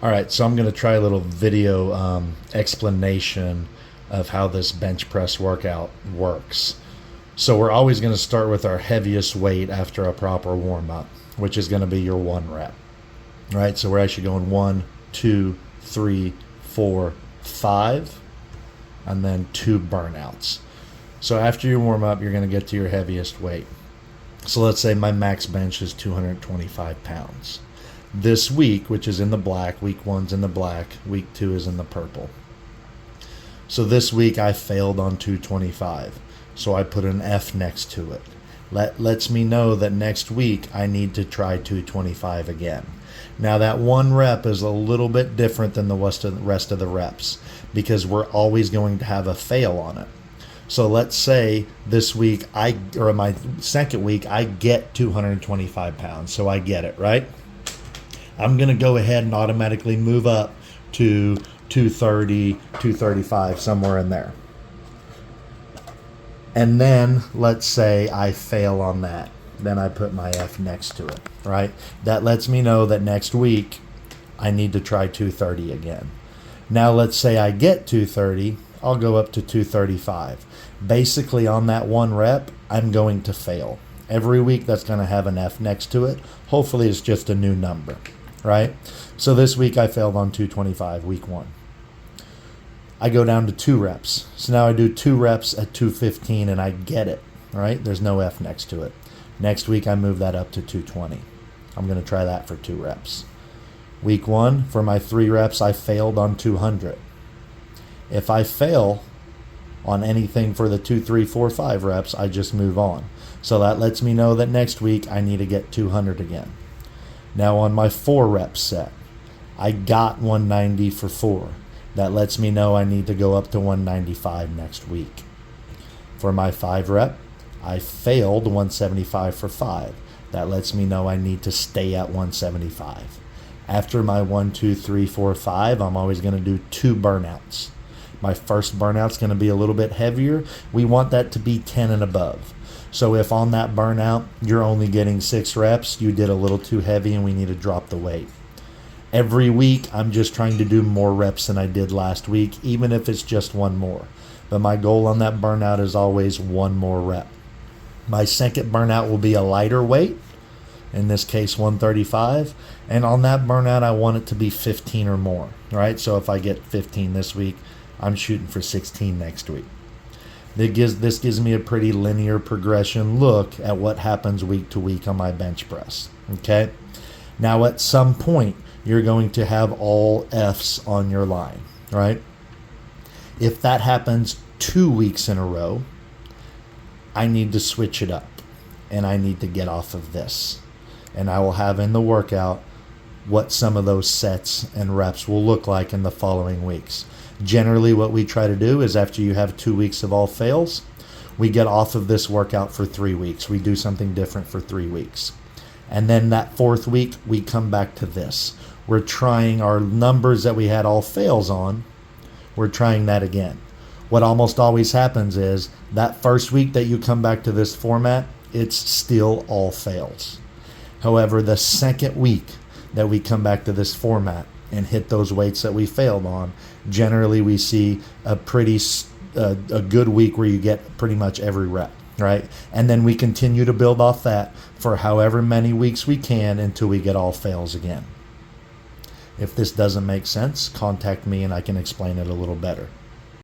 All right, so I'm going to try a little video explanation of how this bench press workout works. So we're always going to start with our heaviest weight after a proper warm up, which is going to be your 1 rep. All right, so we're actually going 1, 2, 3, 4, 5, and then 2 burnouts. So after your warm up, you're going to get to your heaviest weight. So let's say my max bench is 225 pounds. This week, which is in the black, week 1's in the black, week 2 is in the purple. So this week I failed on 225. So I put an F next to it. Lets me know that next week I need to try 225 again. Now that 1 rep is a little bit different than the rest of the reps because we're always going to have a fail on it. So let's say this week or my second week, I get 225 pounds. So I get it, right? I'm going to go ahead and automatically move up to 230, 235, somewhere in there. And then let's say I fail on that. Then I put my F next to it, right? That lets me know that next week I need to try 230 again. Now let's say I get 230, I'll go up to 235. Basically on that 1 rep, I'm going to fail. Every week that's going to have an F next to it. Hopefully it's just a new number, right? So this week I failed on 225, week 1. I go down to 2 reps. So now I do 2 reps at 215 and I get it, right? There's no F next to it. Next week I move that up to 220. I'm going to try that for 2 reps. Week 1, for my 3 reps, I failed on 200. If I fail on anything for the 2, 3, 4, 5 reps, I just move on. So that lets me know that next week I need to get 200 again. Now on my 4 rep set, I got 190 for 4. That lets me know I need to go up to 195 next week. For my 5 rep, I failed 175 for 5. That lets me know I need to stay at 175. After my 1, 2, 3, 4, 5, I'm always going to do 2 burnouts. My first burnout's going to be a little bit heavier. We want that to be 10 and above. So if on that burnout you're only getting 6 reps, you did a little too heavy and we need to drop the weight. Every week I'm just trying to do more reps than I did last week, even if it's just 1 more. But my goal on that burnout is always 1 more rep. My second burnout will be a lighter weight, in this case 135, and on that burnout I want it to be 15 or more, right? So if I get 15 this week, I'm shooting for 16 next week. This gives me a pretty linear progression look at what happens week to week on my bench press, okay? Now at some point, you're going to have all Fs on your line, right? If that happens 2 weeks in a row, I need to switch it up and I need to get off of this. And I will have in the workout what some of those sets and reps will look like in the following weeks. Generally, what we try to do is after you have 2 weeks of all fails, we get off of this workout for 3 weeks. We do something different for 3 weeks. And then that 4th week, we come back to this. We're trying our numbers that we had all fails on. We're trying that again. What almost always happens is that first week that you come back to this format, it's still all fails. However, the second week that we come back to this format and hit those weights that we failed on, generally we see a good week where you get pretty much every rep, right? And then we continue to build off that for however many weeks we can until we get all fails again. If this doesn't make sense, contact me and I can explain it a little better.